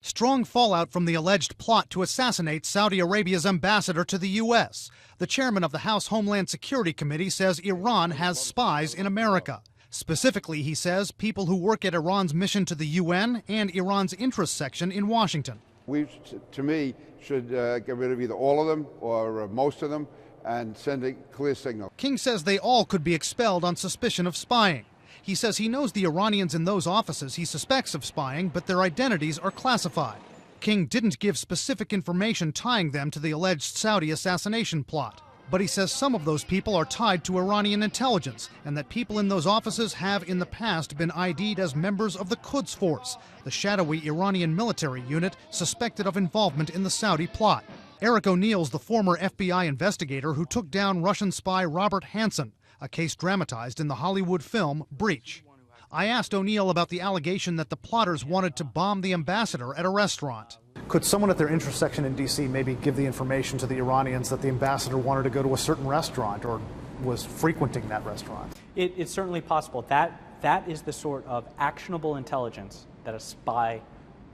Strong fallout from the alleged plot to assassinate Saudi Arabia's ambassador to the U.S. The chairman of the House Homeland Security Committee says Iran has spies in America. Specifically, he says, people who work at Iran's mission to the UN and Iran's interest section in Washington. We, to me, should get rid of either all of them or most of them and send a clear signal. King says they all could be expelled on suspicion of spying. He says he knows the Iranians in those offices he suspects of spying, but their identities are classified. King didn't give specific information tying them to the alleged Saudi assassination plot. But he says some of those people are tied to Iranian intelligence and that people in those offices have in the past been ID'd as members of the Quds Force, the shadowy Iranian military unit suspected of involvement in the Saudi plot. Eric O'Neill's the former FBI investigator who took down Russian spy Robert Hanssen, a case dramatized in the Hollywood film Breach. I asked O'Neill about the allegation that the plotters wanted to bomb the ambassador at a restaurant. Could someone at their interest section in D.C. maybe give the information to the Iranians that the ambassador wanted to go to a certain restaurant or was frequenting that restaurant? It's certainly possible. That is the sort of actionable intelligence that a spy,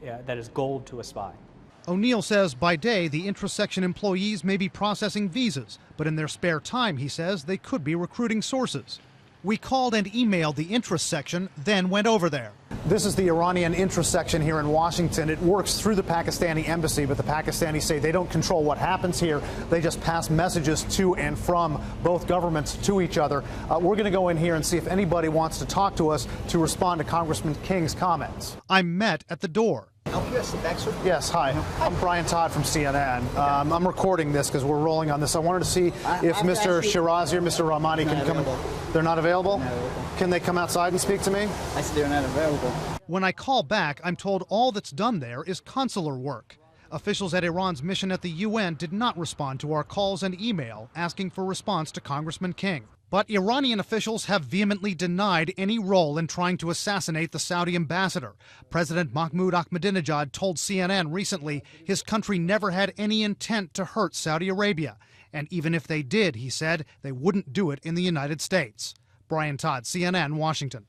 that is gold to a spy. O'Neill says by day the interest section employees may be processing visas, but in their spare time, he says, they could be recruiting sources. We called and emailed the interest section, then went over there. This is the Iranian interest section here in Washington. It works through the Pakistani embassy, but the Pakistanis say they don't control what happens here. They just pass messages to and from both governments to each other. We're going to go in here and see if anybody wants to talk to us to respond to Congressman King's comments. I'm met at the door. Yes, hi. I'm Brian Todd from CNN. I'm recording this because we're rolling on this. I wanted to see if Mr. Shirazi or Mr. Rahmani can come in. They're not available? Can they come outside and speak to me? I said they're not available. When I call back, I'm told all that's done there is consular work. Officials at Iran's mission at the UN did not respond to our calls and email asking for response to Congressman King. But Iranian officials have vehemently denied any role in trying to assassinate the Saudi ambassador. President Mahmoud Ahmadinejad told CNN recently his country never had any intent to hurt Saudi Arabia. And even if they did, he said, they wouldn't do it in the United States. Brian Todd, CNN, Washington.